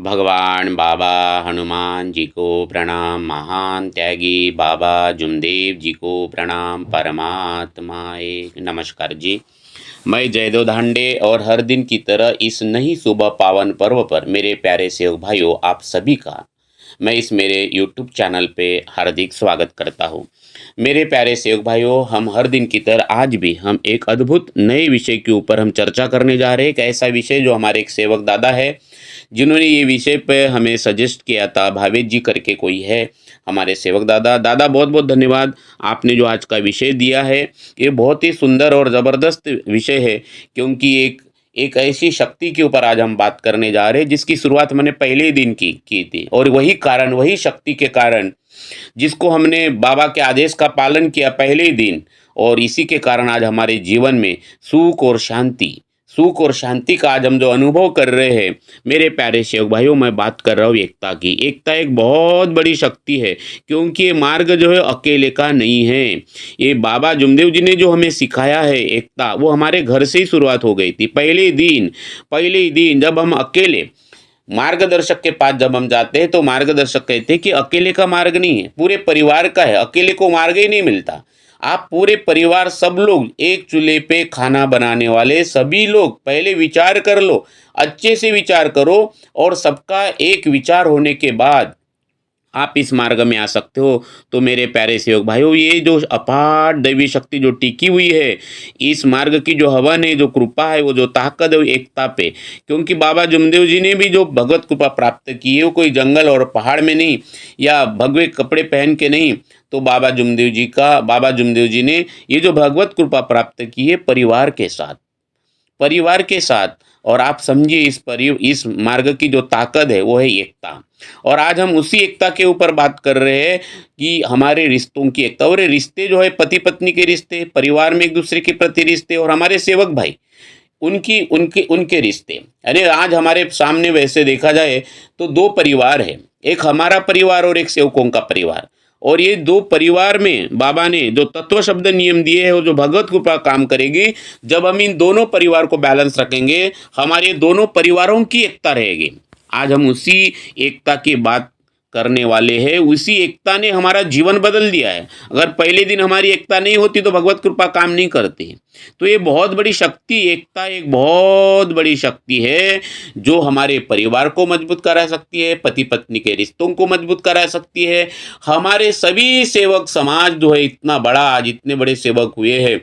भगवान बाबा हनुमान जी को प्रणाम। महान त्यागी बाबा जुमदेव जी को प्रणाम। परमात्माए नमस्कार जी। मैं जयदेव धांडे और हर दिन की तरह इस नई सुबह पावन पर्व पर मेरे प्यारे सेवक भाइयों, आप सभी का मैं इस मेरे YouTube चैनल पे हार्दिक स्वागत करता हूँ। मेरे प्यारे सेवक भाइयों, हम हर दिन की तरह आज भी हम एक अद्भुत नए विषय के ऊपर हम चर्चा करने जा रहे हैं। एक ऐसा विषय जो हमारे एक सेवक दादा है, जिन्होंने ये विषय पे हमें सजेस्ट किया था। भावेश जी करके कोई है हमारे सेवक दादा। दादा बहुत बहुत धन्यवाद, आपने जो आज का विषय दिया है ये बहुत ही सुंदर और ज़बरदस्त विषय है, क्योंकि एक ऐसी शक्ति के ऊपर आज हम बात करने जा रहे हैं जिसकी शुरुआत मैंने पहले ही दिन की थी। और वही कारण, वही शक्ति के कारण जिसको हमने बाबा के आदेश का पालन किया पहले ही दिन, और इसी के कारण आज हमारे जीवन में सुख और शांति का आज हम जो अनुभव कर रहे हैं। मेरे प्यारे सेवक भाइयों, मैं बात कर रहा हूँ एकता की। एकता एक बहुत बड़ी शक्ति है, क्योंकि ये मार्ग जो है अकेले का नहीं है। ये बाबा जुमदेव जी ने जो हमें सिखाया है एकता, वो हमारे घर से ही शुरुआत हो गई थी। पहले ही दिन जब हम अकेले मार्गदर्शक के पास जब हम जाते हैं तो मार्गदर्शक कहते हैं कि अकेले का मार्ग नहीं है, पूरे परिवार का है। अकेले को मार्ग ही नहीं मिलता। आप पूरे परिवार, सब लोग एक चूल्हे पे खाना बनाने वाले सभी लोग पहले विचार कर लो, अच्छे से विचार करो, और सबका एक विचार होने के बाद आप इस मार्ग में आ सकते हो। तो मेरे प्यारे सेवक भाइयों, ये जो अपार दैवी शक्ति जो टिकी हुई है, इस मार्ग की जो हवन है, जो कृपा है, वो जो ताकत है, वो एकता पे। क्योंकि बाबा जुमदेव जी ने भी जो भगवत कृपा प्राप्त की है, वो कोई जंगल और पहाड़ में नहीं, या भगवे कपड़े पहन के नहीं। तो बाबा जुमदेव जी ने ये जो भगवत कृपा प्राप्त की है परिवार के साथ। और आप समझिए, इस मार्ग की जो ताकत है वो है एकता। और आज हम उसी एकता के ऊपर बात कर रहे हैं कि हमारे रिश्तों की एकता। और ये रिश्ते जो है, पति पत्नी के रिश्ते, परिवार में एक दूसरे के प्रति रिश्ते, और हमारे सेवक भाई उनकी उनके उनके रिश्ते। यानी आज हमारे सामने वैसे देखा जाए तो दो परिवार है, एक हमारा परिवार और एक सेवकों का परिवार। और ये दो परिवार में बाबा ने जो तत्व शब्द नियम दिए हैं, वो जो भगवत कृपा काम करेगी। जब हम इन दोनों परिवार को बैलेंस रखेंगे, हमारे दोनों परिवारों की एकता रहेगी। आज हम उसी एकता की बात करने वाले हैं। उसी एकता ने हमारा जीवन बदल दिया है। अगर पहले दिन हमारी एकता नहीं होती तो भगवत कृपा काम नहीं करती। तो ये बहुत बड़ी शक्ति, एकता एक बहुत बड़ी शक्ति है, जो हमारे परिवार को मजबूत करा सकती है, पति पत्नी के रिश्तों को मजबूत करा सकती है। हमारे सभी सेवक समाज जो है, इतना बड़ा, आज इतने बड़े सेवक हुए हैं,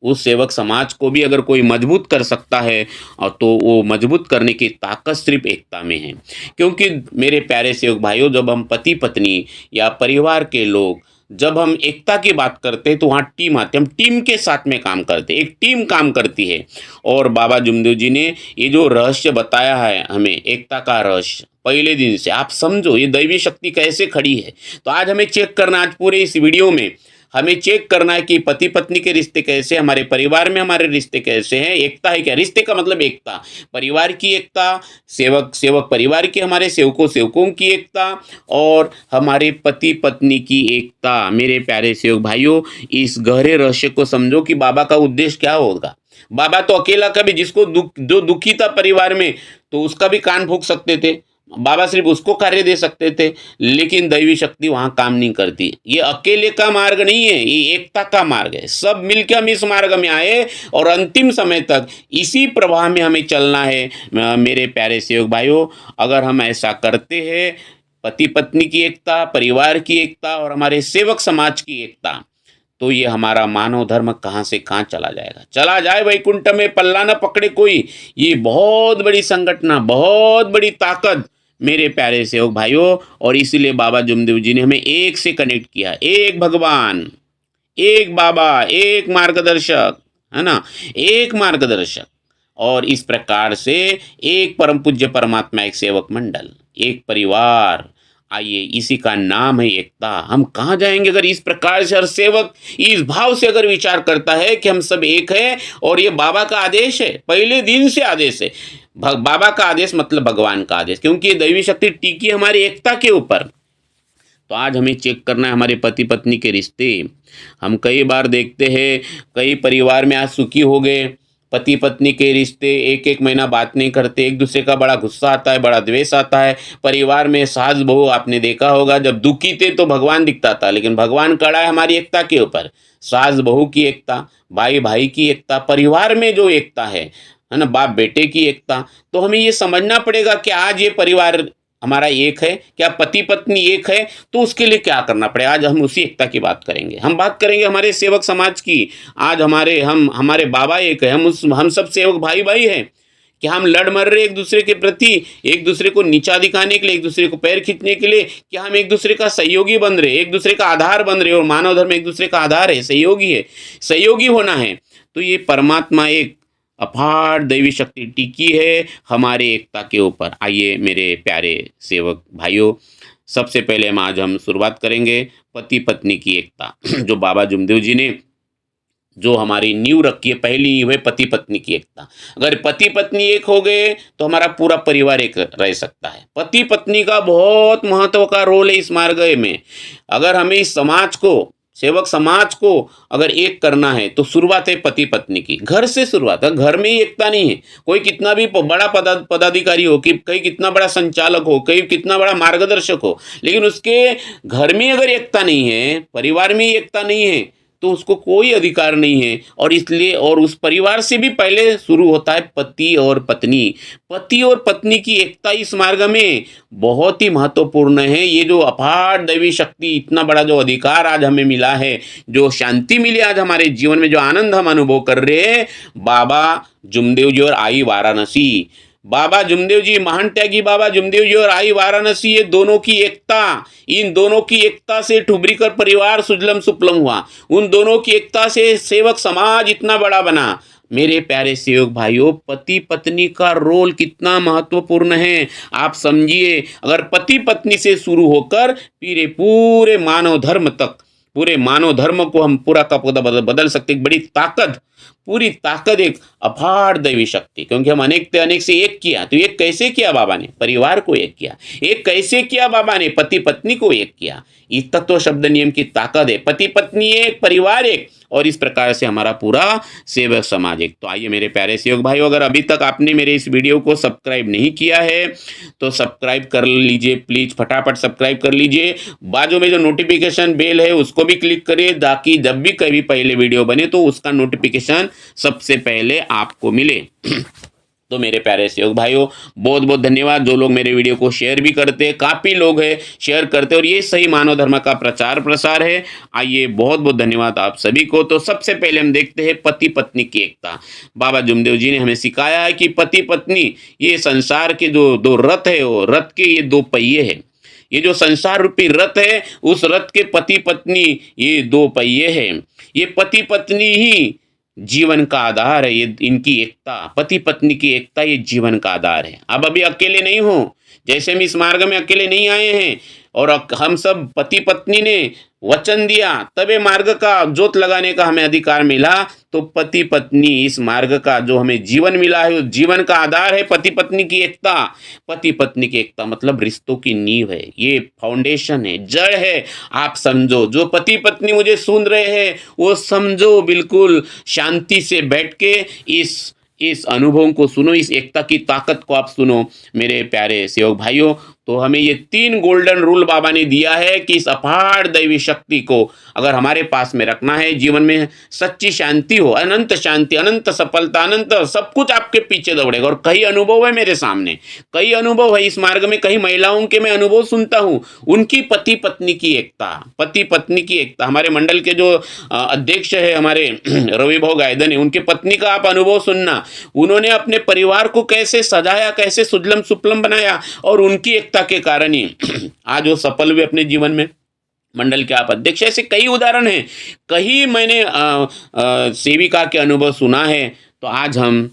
उस सेवक समाज को भी अगर कोई मजबूत कर सकता है, और तो वो मजबूत करने की ताकत सिर्फ एकता में है। क्योंकि मेरे प्यारे सेवक भाइयों, जब हम पति पत्नी या परिवार के लोग, जब हम एकता की बात करते हैं तो वहाँ टीम आते हैं। हम टीम के साथ में काम करते हैं, एक टीम काम करती है। और बाबा जुमदेव जी ने ये जो रहस्य बताया है हमें, एकता का रहस्य, पहले दिन से आप समझो ये दैवी शक्ति कैसे खड़ी है। तो आज हमें चेक करना, आज पूरे इस वीडियो में हमें चेक करना है कि पति पत्नी के रिश्ते कैसे, हमारे परिवार में हमारे रिश्ते कैसे हैं। एकता है क्या? रिश्ते का मतलब एकता, परिवार की एकता, सेवक परिवार की, हमारे सेवकों की एकता, और हमारे पति पत्नी की एकता। मेरे प्यारे सेवक भाइयों, इस गहरे रहस्य को समझो कि बाबा का उद्देश्य क्या होगा। बाबा तो अकेला, कभी जिसको जो दुखी था परिवार में, तो उसका भी कान फूंक सकते थे। बाबा सिर्फ उसको कार्य दे सकते थे, लेकिन दैवी शक्ति वहां काम नहीं करती। ये अकेले का मार्ग नहीं है, ये एकता का मार्ग है। सब मिलकर हम इस मार्ग में आए, और अंतिम समय तक इसी प्रवाह में हमें चलना है। मेरे प्यारे सेवक भाइयों, अगर हम ऐसा करते हैं, पति पत्नी की एकता, परिवार की एकता, और हमारे सेवक समाज की एकता, तो ये हमारा मानव धर्म कहाँ से कहाँ चला जाएगा। चला जाए वैकुंठ में, पल्ला न पकड़े कोई। ये बहुत बड़ी संगठना, बहुत बड़ी ताकत मेरे प्यारे सेवक भाइयों। और इसीलिए बाबा जुमदेव जी ने हमें एक से कनेक्ट किया। एक भगवान, एक बाबा, एक मार्गदर्शक, है ना, एक मार्गदर्शक। और इस प्रकार से एक परम पूज्य परमात्मा, एक सेवक मंडल, एक परिवार। आइए, इसी का नाम है एकता। हम कहाँ जाएंगे अगर इस प्रकार से हर सेवक इस भाव से अगर विचार करता है कि हम सब एक हैं। और ये बाबा का आदेश है, पहले दिन से आदेश है। बाबा का आदेश मतलब भगवान का आदेश, क्योंकि ये दैवी शक्ति टिकी हमारी एकता के ऊपर। तो आज हमें चेक करना है हमारे पति पत्नी के रिश्ते। हम कई बार देखते हैं, कई परिवार में आज सुखी हो गए, पति पत्नी के रिश्ते एक एक महीना बात नहीं करते, एक दूसरे का बड़ा गुस्सा आता है, बड़ा द्वेष आता है। परिवार में सास बहू आपने देखा होगा, जब दुखी थे तो भगवान दिखता था, लेकिन भगवान खड़ा है हमारी एकता के ऊपर। सास बहू की एकता, भाई भाई की एकता, परिवार में जो एकता है ना, बाप बेटे की एकता। तो हमें ये समझना पड़ेगा कि आज ये परिवार हमारा एक है, क्या पति पत्नी एक है, तो उसके लिए क्या करना पड़ेगा। आज हम उसी एकता की बात करेंगे। हम बात करेंगे हमारे सेवक समाज की। आज हमारे बाबा एक है, हम सब सेवक भाई भाई हैं। कि हम लड़ मर रहे एक दूसरे के प्रति, एक दूसरे को नीचा दिखाने के लिए, एक दूसरे को पैर खींचने के लिए, कि हम एक दूसरे का सहयोगी बन रहे, एक दूसरे का आधार बन रहे। और मानव धर्म एक दूसरे का आधार है, सहयोगी है, सहयोगी होना है। तो ये परमात्मा एक अपार दैवी शक्ति टिकी है हमारे एकता के ऊपर। आइए मेरे प्यारे सेवक भाइयों, सबसे पहले हम शुरुआत करेंगे पति पत्नी की एकता। जो बाबा जुमदेव जी ने जो हमारी नींव रखी है, पहली नींव है पति पत्नी की एकता। अगर पति पत्नी एक हो गए तो हमारा पूरा परिवार एक रह सकता है। पति पत्नी का बहुत महत्व का रोल है इस मार्ग में। अगर हमें इस समाज को, सेवक समाज को अगर एक करना है तो शुरुआत है पति पत्नी की, घर से शुरुआत है। घर में ही एकता नहीं है, कोई कितना भी बड़ा पदाधिकारी हो, कि कहीं कितना बड़ा संचालक हो, कहीं कितना बड़ा मार्गदर्शक हो, लेकिन उसके घर में अगर एकता नहीं है, परिवार में ही एकता नहीं है, तो उसको कोई अधिकार नहीं है। और इसलिए, और उस परिवार से भी पहले शुरू होता है पति और पत्नी। पति और पत्नी की एकता इस मार्ग में बहुत ही महत्वपूर्ण है। ये जो अपार दैवी शक्ति, इतना बड़ा जो अधिकार आज हमें मिला है, जो शांति मिली आज हमारे जीवन में, जो आनंद हम अनुभव कर रहे हैं, बाबा जुमदेव जी और आई वाराणसी, बाबा जुमदेव जी, महान त्यागी बाबा जुमदेव जी और आई वाराणसी, ये दोनों की एकता, इन दोनों की एकता से ठुबरी कर परिवार सुजलम सुफलम हुआ। उन दोनों की एकता से सेवक समाज इतना बड़ा बना। मेरे प्यारे सेवक भाइयों, पति पत्नी का रोल कितना महत्वपूर्ण है आप समझिए। अगर पति पत्नी से शुरू होकर पूरे मानव धर्म तक, पूरे मानव धर्म को हम पूरा का पूरा बदल सकते। एक बड़ी ताकत, पूरी ताकत, एक अपार दैवी शक्ति। क्योंकि हम अनेक से अनेक से एक किया। तो एक कैसे किया बाबा ने? परिवार को एक किया। एक कैसे किया बाबा ने? पति पत्नी को एक किया। इस तत्व शब्द नियम की ताकत है। पति पत्नी एक, परिवार एक, और इस प्रकार से हमारा पूरा सेवक समाज एक। तो आइए मेरे प्यारे सेवक भाइयों, अगर अभी तक आपने मेरे इस वीडियो को सब्सक्राइब नहीं किया है तो सब्सक्राइब कर लीजिए प्लीज, फटाफट सब्सक्राइब कर लीजिए। बाजू में जो नोटिफिकेशन बेल है उसको भी क्लिक करिए, ताकि जब भी कभी पहले वीडियो बने तो उसका नोटिफिकेशन सबसे पहले आपको मिले। तो मेरे प्यारे सेवक भाइयों, बहुत बहुत धन्यवाद जो लोग मेरे वीडियो को शेयर भी करते हैं। काफ़ी लोग हैं शेयर करते हैं, और ये सही मानव धर्म का प्रचार प्रसार है। आइए, बहुत बहुत धन्यवाद आप सभी को। तो सबसे पहले हम देखते हैं पति पत्नी की एकता। बाबा जुमदेव जी ने हमें सिखाया है कि पति पत्नी ये संसार के जो दो रथ है, वो रथ के ये दो पहिए हैं। ये जो संसार रूपी रथ है, उस रथ के पति पत्नी ये दो पहिए हैं। ये पति पत्नी ही जीवन का आधार है। ये इनकी एकता, पति पत्नी की एकता, ये जीवन का आधार है। अब अभी अकेले नहीं हो, जैसे हम इस मार्ग में अकेले नहीं आए हैं, और हम सब पति पत्नी ने वचन दिया, तब ये मार्ग का जोत लगाने का हमें अधिकार मिला। तो पति पत्नी इस मार्ग का जो हमें जीवन मिला है, उस जीवन का आधार है पति पत्नी की एकता। पति पत्नी की एकता मतलब रिश्तों की नींव है, ये फाउंडेशन है, जड़ है। आप समझो, जो पति पत्नी मुझे सुन रहे हैं वो समझो, बिल्कुल शांति से बैठ के इस अनुभव को सुनो, इस एकता की ताकत को आप सुनो मेरे प्यारे सेवक भाइयों। तो हमें ये 3 गोल्डन रूल बाबा ने दिया है कि इस अपार दैवी शक्ति को अगर हमारे पास में रखना है, जीवन में सच्ची शांति हो, अनंत शांति, अनंत सफलता, अनंत सब कुछ आपके पीछे दौड़ेगा। और कई अनुभव है मेरे सामने, कई अनुभव है इस मार्ग में, कई महिलाओं के मैं अनुभव सुनता हूँ, उनकी पति पत्नी की एकता, पति पत्नी की एकता। हमारे मंडल के जो अध्यक्ष है हमारे रवि भाव गायधन है, उनके पत्नी का आप अनुभव सुनना, उन्होंने अपने परिवार को कैसे सजाया, कैसे सुजलम सुफलम बनाया, और उनकी एकता के कारण ही आज वो सफल हुए अपने जीवन में। मंडल के आप अध्यक्ष, ऐसे कई उदाहरण हैं, कई मैंने सेविका के अनुभव सुना है। तो आज हम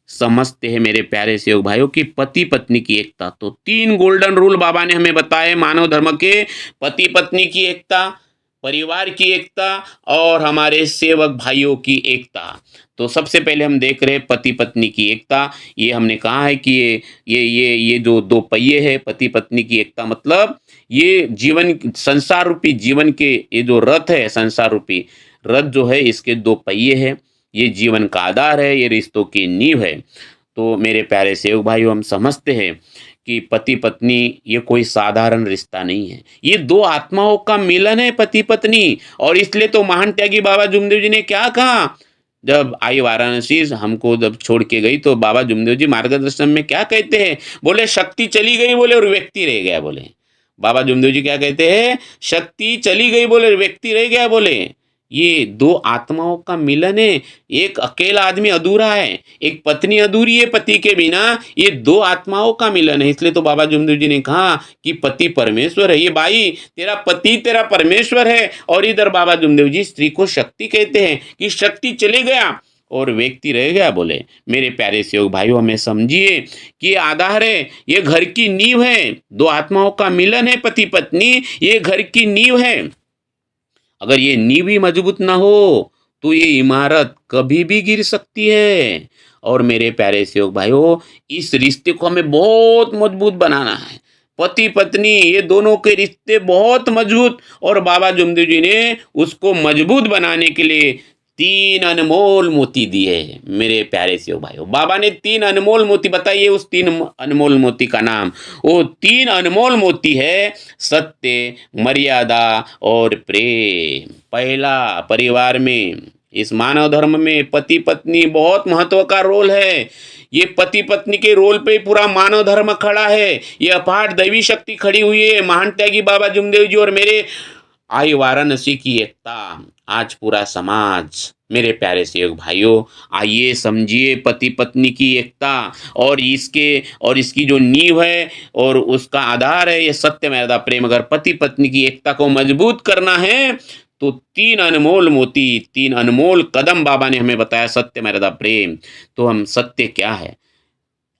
समझते हैं मेरे प्यारे सेवक भाइयों की पति पत्नी की एकता। तो 3 गोल्डन रूल बाबा ने हमें बताए मानव धर्म के, पति पत्नी की एकता, परिवार की एकता, और हमारे सेवक भाइयों की एकता। तो सबसे पहले हम देख रहे हैं पति पत्नी की एकता। ये हमने कहा है कि ये जो 2 पहिए है, पति पत्नी की एकता मतलब ये जीवन, संसार रूपी जीवन के ये जो रथ है, संसार रूपी रथ जो है, इसके 2 पहिए हैं। ये जीवन का आधार है, ये रिश्तों की नींव है। तो मेरे प्यारे सेवक भाइयों, हम समझते हैं कि पति पत्नी ये कोई साधारण रिश्ता नहीं है, ये दो आत्माओं का मिलन है, पति पत्नी। और इसलिए तो महान त्यागी बाबा जुमदेव जी ने क्या कहा, जब आई वाराणसी हमको जब छोड़ के गई, तो बाबा जुमदेव जी मार्गदर्शन में क्या कहते हैं, बोले शक्ति चली गई बोले और व्यक्ति रह गया बोले। बाबा जुमदेव जी क्या कहते हैं, शक्ति चली गई बोले व्यक्ति रह गया बोले। ये दो आत्माओं का मिलन है, एक अकेला आदमी अधूरा है, एक पत्नी अधूरी है पति के बिना, ये दो आत्माओं का मिलन है। इसलिए तो बाबा जुमदेव जी ने कहा कि पति परमेश्वर है। ये भाई तेरा पति तेरा परमेश्वर है, और इधर बाबा जुमदेव जी स्त्री को शक्ति कहते हैं कि शक्ति चले गया और व्यक्ति रह गया बोले। मेरे प्यारे सेवक भाइयों, हमें समझिए कि ये आधार है, ये घर की नींव है, दो आत्माओं का मिलन है पति पत्नी, ये घर की नींव है। अगर ये नींव ही मजबूत ना हो तो ये इमारत कभी भी गिर सकती है। और मेरे प्यारे सेवक भाइयों, इस रिश्ते को हमें बहुत मजबूत बनाना है। पति पत्नी ये दोनों के रिश्ते बहुत मजबूत, और बाबा जुमदेव जी ने उसको मजबूत बनाने के लिए 3 अनमोल मोती दिए हैं। मेरे प्यारे सेवक भाइयों, बाबा ने 3 अनमोल मोती, बताइए उस 3 अनमोल मोती का नाम। वो 3 अनमोल मोती है सत्य, मर्यादा और प्रेम। पहला, परिवार में, इस मानव धर्म में पति पत्नी बहुत महत्व का रोल है। ये पति पत्नी के रोल पे पूरा मानव धर्म खड़ा है, ये अपार दैवी शक्ति खड़ी हुई है। महान त्यागी बाबा जुमदेव जी और मेरे आई वाराणसी की एकता, आज पूरा समाज। मेरे प्यारे सेवक भाइयों, आइए समझिए पति पत्नी की एकता, और इसकी जो नींव है और उसका आधार है ये सत्य, मर्यादा, प्रेम। अगर पति पत्नी की एकता को मजबूत करना है तो 3 अनमोल मोती, 3 अनमोल कदम बाबा ने हमें बताया, सत्य, मर्यादा, प्रेम। तो हम सत्य क्या है,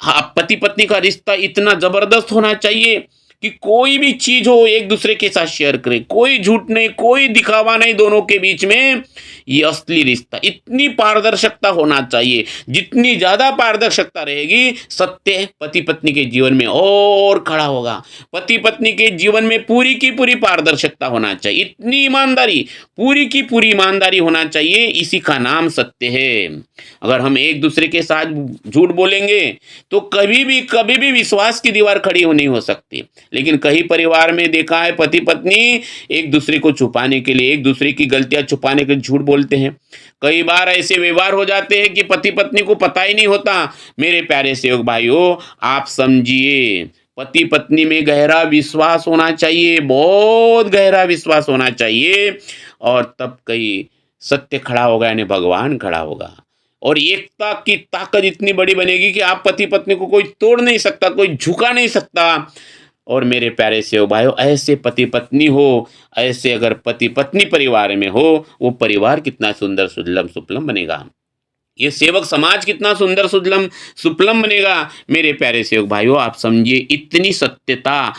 हाँ, पति पत्नी का रिश्ता इतना जबरदस्त होना चाहिए कि कोई भी चीज हो एक दूसरे के साथ शेयर करें, कोई झूठ नहीं, कोई दिखावा नहीं दोनों के बीच में। ये असली रिश्ता, इतनी पारदर्शिता होना चाहिए। जितनी ज्यादा पारदर्शिता रहेगी, सत्य पति पत्नी के जीवन में और खड़ा होगा। पति पत्नी के जीवन में पूरी की पूरी पारदर्शिता होना चाहिए, इतनी ईमानदारी, पूरी की पूरी ईमानदारी होना चाहिए। इसी का नाम सत्य है। अगर हम एक दूसरे के साथ झूठ बोलेंगे तो कभी भी विश्वास की दीवार खड़ी नहीं हो सकती। लेकिन कई परिवार में देखा है, पति पत्नी एक दूसरे को छुपाने के लिए, एक दूसरे की गलतियां छुपाने के लिए झूठ बोलते हैं। कई बार ऐसे व्यवहार हो जाते हैं कि पति पत्नी को पता ही नहीं होता। मेरे प्यारे सेवक भाइयों, आप समझिए, पति पत्नी में गहरा विश्वास होना चाहिए, बहुत गहरा विश्वास होना चाहिए, और तब कई सत्य खड़ा होगा, यानी भगवान खड़ा होगा। और एकता की ताकत इतनी बड़ी बनेगी कि आप पति पत्नी को कोई तोड़ नहीं सकता, कोई झुका नहीं सकता। और मेरे प्यारे सेवक भाइयों, ऐसे पति पत्नी हो, ऐसे अगर पति पत्नी परिवार में हो, वो परिवार कितना सुंदर सुजलम सुफलम बनेगा, ये सेवक समाज कितना सुंदर सुजलम सुफलम बनेगा। मेरे प्यारे सेवक भाइयों, आप समझिए, इतनी सत्यता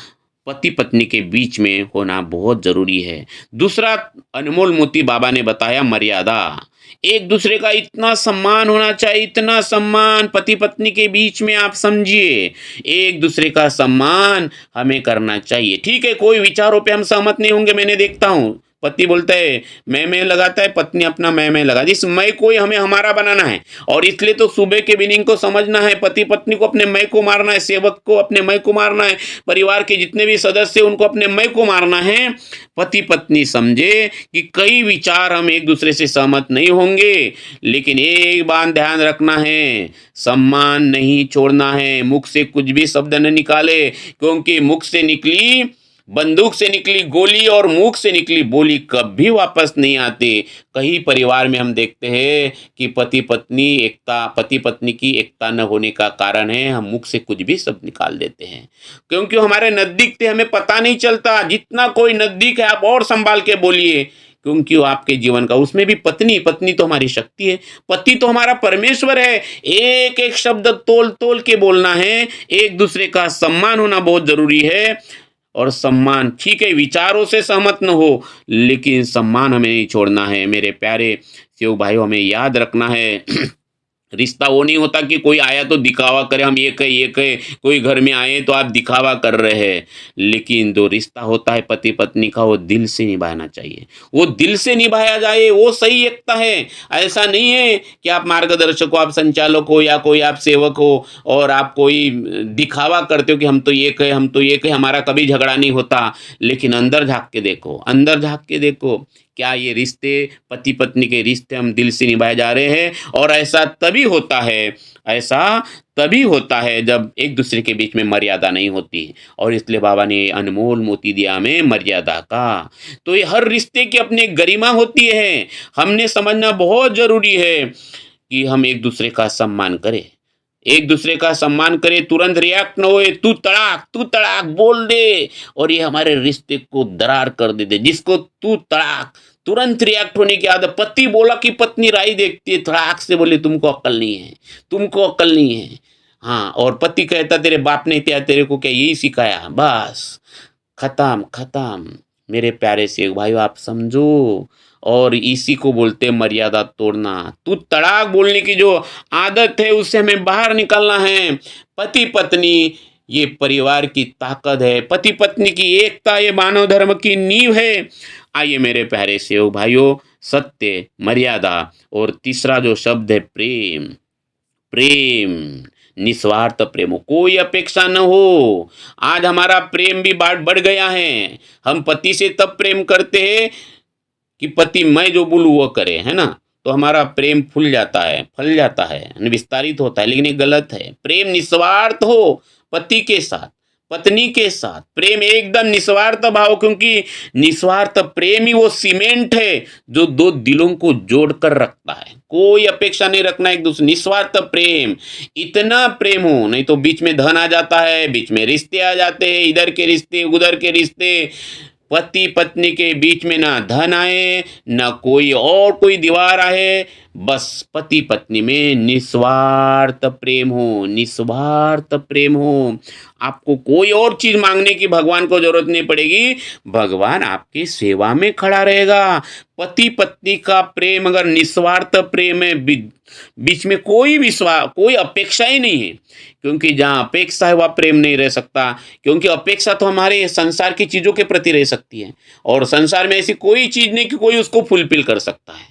पति पत्नी के बीच में होना बहुत जरूरी है। दूसरा अनमोल मोती बाबा ने बताया, मर्यादा। एक दूसरे का इतना सम्मान होना चाहिए, इतना सम्मान पति पत्नी के बीच में। आप समझिए, एक दूसरे का सम्मान हमें करना चाहिए। ठीक है, कोई विचारों पे हम सहमत नहीं होंगे, मैंने देखता हूँ, पति बोलता है मैं लगाता है, पत्नी अपना मैं लगा, इस मैं को ही हमें हमारा बनाना है। और इसलिए तो सुबह के मीनिंग को समझना है, पति पत्नी को अपने मैं को मारना है, सेवक को अपने मैं को मारना है, परिवार के जितने भी सदस्य उनको अपने मैं को मारना है। पति पत्नी समझे कि कई विचार हम एक दूसरे से सहमत नहीं होंगे, लेकिन एक बात ध्यान रखना है, सम्मान नहीं छोड़ना है। मुख से कुछ भी शब्द न निकाले, क्योंकि मुख से निकली बंदूक से निकली गोली और मुख से निकली बोली कभी वापस नहीं आती। कई परिवार में हम देखते हैं कि पति पत्नी की एकता न होने का कारण है हम मुख से कुछ भी शब्द निकाल देते हैं, क्योंकि हमारे नजदीक थे, हमें पता नहीं चलता। जितना कोई नजदीक है आप और संभाल के बोलिए, क्योंकि वो आपके जीवन का, उसमें भी पत्नी तो हमारी शक्ति है, पति तो हमारा परमेश्वर है। एक एक शब्द तोल तोल के बोलना है, एक दूसरे का सम्मान होना बहुत जरूरी है। और सम्मान, ठीक है, विचारों से सहमत न हो, लेकिन सम्मान हमें नहीं छोड़ना है। मेरे प्यारे सेवक भाइयों, हमें याद रखना है रिश्ता वो नहीं होता कि कोई आया तो दिखावा करे, हम ये कहे, कोई घर में आए तो आप दिखावा कर रहे हैं। लेकिन जो रिश्ता होता है पति पत्नी का, वो दिल से निभाना चाहिए, वो दिल से निभाया जाए, वो सही एकता है। ऐसा नहीं है कि आप मार्गदर्शक हो, आप संचालक हो, या कोई आप सेवक हो और आप कोई दिखावा करते हो कि हम तो ये कहे, हम तो ये कहे, हमारा कभी झगड़ा नहीं होता। लेकिन अंदर झाँक के देखो, अंदर झाँक के देखो, क्या ये रिश्ते, पति पत्नी के रिश्ते हम दिल से निभाए जा रहे हैं? और ऐसा तभी होता है जब एक दूसरे के बीच में मर्यादा नहीं होती। और इसलिए बाबा ने ये अनमोल मोती दिया हमें, मर्यादा का। तो ये हर रिश्ते की अपनी एक गरिमा होती है। हमने समझना बहुत ज़रूरी है कि हम एक दूसरे का सम्मान करें, एक दूसरे का सम्मान करें, तुरंत रिएक्ट न होए, तू तड़ाक बोल दे और ये हमारे रिश्ते को दरार कर दे। जिसको तू तड़ाक, तुरंत रिएक्ट होने की आदत, पति बोला कि पत्नी राय देखती है, तड़ाक से बोले तुमको अक्ल नहीं है, तुमको अक्ल नहीं है। हाँ, और पति कहता तेरे बाप ने क्या तेरे को क्या यही सिखाया, बस खत्म खत्म। मेरे प्यारे से भाइयों, आप समझो, और इसी को बोलते हैं मर्यादा तोड़ना। तू तड़ाक बोलने की जो आदत है, उससे हमें बाहर निकलना है। पति पत्नी ये परिवार की ताकत है, पति पत्नी की एकता ये मानव धर्म की नींव है। आइए मेरे प्यारे से भाइयों, सत्य, मर्यादा, और तीसरा जो शब्द है प्रेम। प्रेम, निस्वार्थ प्रेम हो, कोई अपेक्षा न हो। आज हमारा प्रेम भी बढ़ गया है। हम पति से तब प्रेम करते हैं कि पति मैं जो बोलूँ वो करे, है ना? तो हमारा प्रेम फूल जाता है, फल जाता है, विस्तारित होता है। लेकिन ये गलत है। प्रेम निस्वार्थ हो, पति के साथ, पत्नी के साथ प्रेम एकदम निस्वार्थ भाव, क्योंकि निस्वार्थ प्रेम ही वो सीमेंट है जो दो दिलों को जोड़कर रखता है। कोई अपेक्षा नहीं रखना एक दूसरे, निस्वार्थ प्रेम। इतना प्रेम हो, नहीं तो बीच में धन आ जाता है, बीच में रिश्ते आ जाते हैं, इधर के रिश्ते उधर के रिश्ते। पति पत्नी के बीच में ना धन आए, ना कोई दीवार आए, बस पति पत्नी में निस्वार्थ प्रेम हो, निस्वार्थ प्रेम हो। आपको कोई और चीज मांगने की भगवान को जरूरत नहीं पड़ेगी, भगवान आपकी सेवा में खड़ा रहेगा। पति पत्नी का प्रेम अगर निस्वार्थ प्रेम है, बीच में कोई अपेक्षा ही नहीं है, क्योंकि जहाँ अपेक्षा है वहाँ प्रेम नहीं रह सकता। क्योंकि अपेक्षा तो हमारे संसार की चीज़ों के प्रति रह सकती है, और संसार में ऐसी कोई चीज़ नहीं कि कोई उसको फुलफिल कर सकता है,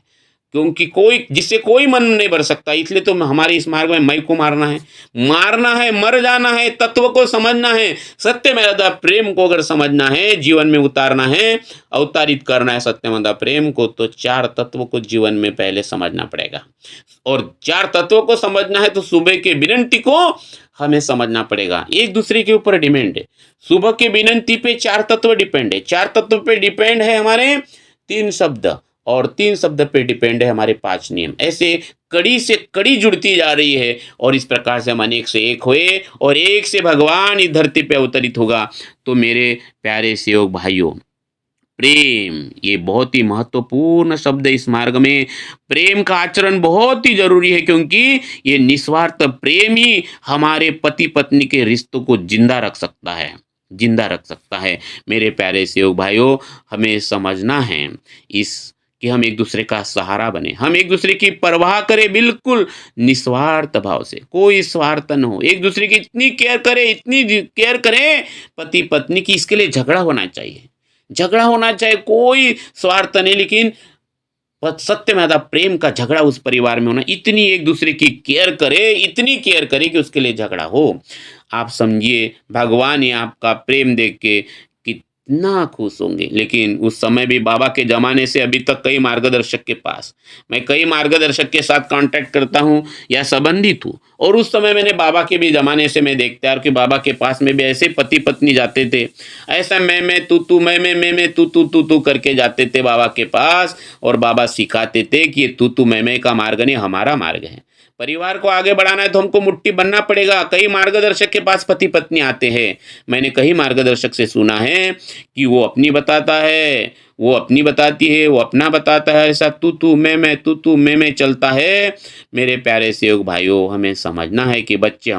क्योंकि कोई जिससे कोई मन नहीं भर सकता। इसलिए तो हमारे इस मार्ग में मैं को मारना है, मर जाना है, तत्व को समझना है, सत्य में प्रेम को अगर समझना है, जीवन में उतारना है, अवतारित करना है सत्य में प्रेम को, तो चार तत्वों को जीवन में पहले समझना पड़ेगा। और चार तत्वों को समझना है तो सुबह के विनंती को हमें समझना पड़ेगा। एक दूसरे के ऊपर डिपेंड है। सुबह के विनंती पे चार तत्व डिपेंड है, चार तत्व पे डिपेंड है हमारे तीन शब्द, और तीन शब्द पे डिपेंड है हमारे पांच नियम। ऐसे कड़ी से कड़ी जुड़ती जा रही है, और इस प्रकार से हम अनेक से एक हुए, और एक से भगवान इस धरती पे अवतरित होगा। तो मेरे प्यारे सेवक भाइयों, प्रेम ये बहुत ही महत्वपूर्ण शब्द है। इस मार्ग में प्रेम का आचरण बहुत ही जरूरी है, क्योंकि ये निस्वार्थ प्रेम ही हमारे पति पत्नी के रिश्तों को जिंदा रख सकता है, जिंदा रख सकता है। मेरे प्यारे सेवक भाइयों, हमें समझना है कि हम एक दूसरे का सहारा बने, हम एक दूसरे की परवाह करें, बिल्कुल निस्वार्थ भाव से, कोई स्वार्थ न हो। एक दूसरे की इतनी केयर करें पति पत्नी की, इसके लिए झगड़ा होना चाहिए, कोई स्वार्थ नहीं, लेकिन सत्य में प्रेम का झगड़ा उस परिवार में होना। इतनी एक दूसरे की इतनी केयर करे कि उसके लिए झगड़ा हो। आप समझिए, भगवान ही आपका प्रेम देख के कितना खुश होंगे। लेकिन उस समय भी बाबा के ज़माने से अभी तक मैं कई मार्गदर्शक के साथ कांटेक्ट करता हूँ या संबंधित हूँ, और उस समय मैंने बाबा के भी ज़माने से मैं देखता कि बाबा के पास में भी ऐसे पति पत्नी जाते थे, ऐसा मैं तू मैं तू करके जाते थे बाबा के पास, और बाबा सिखाते थे कि ये तू मैं का मार्ग नहीं, हमारा मार्ग है। परिवार को आगे बढ़ाना है तो हमको मुट्ठी बनना पड़ेगा। कई मार्गदर्शक के पास पति पत्नी आते हैं, मैंने कई मार्गदर्शक से सुना है कि वो अपनी बताता है, वो अपनी बताती है, वो अपना बताता है, ऐसा तू मैं चलता है। मेरे प्यारे सेवक भाइयों, हमें समझना है कि बच्चे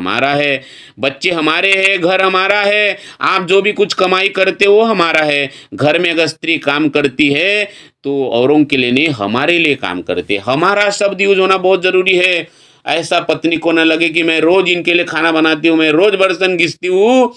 हमारे हैं, घर हमारा है। आप जो भी कुछ कमाई करते हो हमारा है। घर में अगर स्त्री काम करती है तो औरों के लिए नहीं, हमारे लिए काम करते। हमारा शब्द यूज होना बहुत ज़रूरी है। ऐसा पत्नी को न लगे कि मैं रोज इनके लिए खाना बनाती हूँ, मैं रोज बर्तन घिसती हूँ,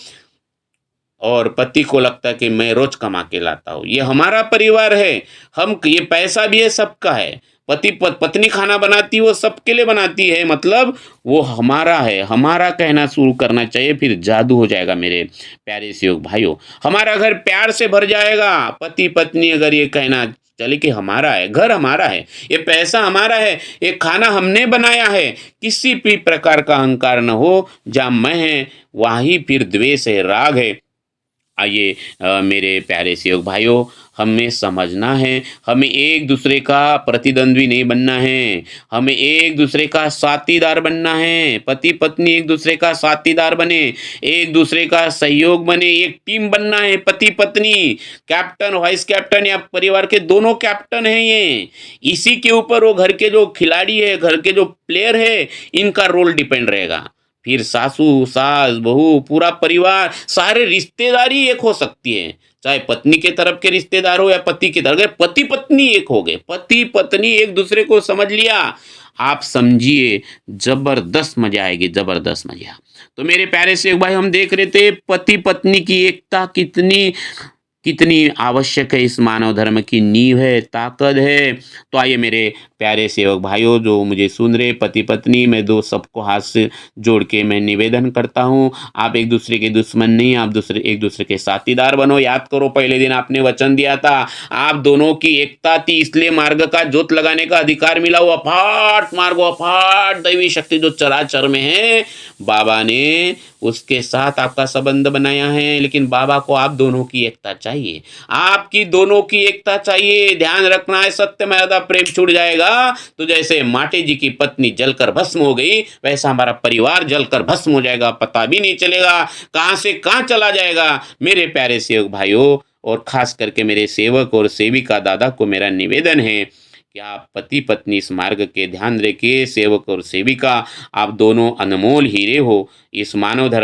और पति को लगता है कि मैं रोज कमा के लाता हूँ। ये हमारा परिवार है, हम ये पैसा भी है, सबका है। पत्नी खाना बनाती है, वो सबके लिए बनाती है, मतलब वो हमारा है। हमारा कहना शुरू करना चाहिए, फिर जादू हो जाएगा मेरे प्यारे से योग भाइयों। हमारा घर प्यार से भर जाएगा। पति पत्नी अगर ये कहना चले कि हमारा है, घर हमारा है, ये पैसा हमारा है, ये खाना हमने बनाया है, किसी भी प्रकार का अहंकार न हो। जहाँ मैं है वहीं फिर द्वेष है, राग है। आइए मेरे प्यारे से योग भाइयों, हमें समझना है, हमें एक दूसरे का प्रतिद्वंद्वी नहीं बनना है, हमें एक दूसरे का साथीदार बनना है। पति पत्नी एक दूसरे का साथीदार बने, एक दूसरे का सहयोग बने, एक टीम बनना है। पति पत्नी, कैप्टन वाइस कैप्टन या परिवार के दोनों कैप्टन हैं ये। इसी के ऊपर वो घर के जो खिलाड़ी है, घर के जो प्लेयर है, इनका रोल डिपेंड रहेगा। फिर सासू सास बहू पूरा परिवार, सारे रिश्तेदारी एक हो सकती है, चाहे पत्नी के तरफ के रिश्तेदार हो या पति के तरफ। अगर पति पत्नी एक हो गए, पति पत्नी एक दूसरे को समझ लिया, आप समझिए जबरदस्त मजा आएगी, जबरदस्त मजा। तो मेरे प्यारे से एक भाई, हम देख रहे थे पति पत्नी की एकता कितनी कितनी आवश्यक है, इस मानव धर्म की नींव है, ताकत है। तो आइए मेरे प्यारे सेवक भाइयों जो मुझे सुन रहे, पति पत्नी, मैं दो सबको हाथ से जोड़ के मैं निवेदन करता हूँ, आप एक दूसरे के दुश्मन नहीं, आप एक दूसरे के साथीदार बनो। याद करो पहले दिन आपने वचन दिया था, आप दोनों की एकता थी, इसलिए मार्ग का जोत लगाने का अधिकार मिला। वो अफाट मार्ग, अफाट दैवी शक्ति जो चराचर में है, बाबा ने उसके साथ आपका संबंध बनाया है। लेकिन बाबा को आप दोनों की एकता चाहिए, आपकी दोनों की एकता चाहिए। ध्यान रखना है, सत्य में आधा प्रेम छूट जाएगा तो जैसे माटे जी की पत्नी जलकर भस्म हो गई, वैसा हमारा परिवार जलकर भस्म हो जाएगा, पता भी नहीं चलेगा कहाँ से कहाँ चला जाएगा। मेरे प्यारे सेवक भाइयों, और खास करके मेरे सेवक और सेविका दादा को मेरा निवेदन है कि आप पति पत्नी इस मार्ग के ध्यान रखिए। सेवक और सेविका, आप दोनों अनमोल हीरे हो इस मानव धर्म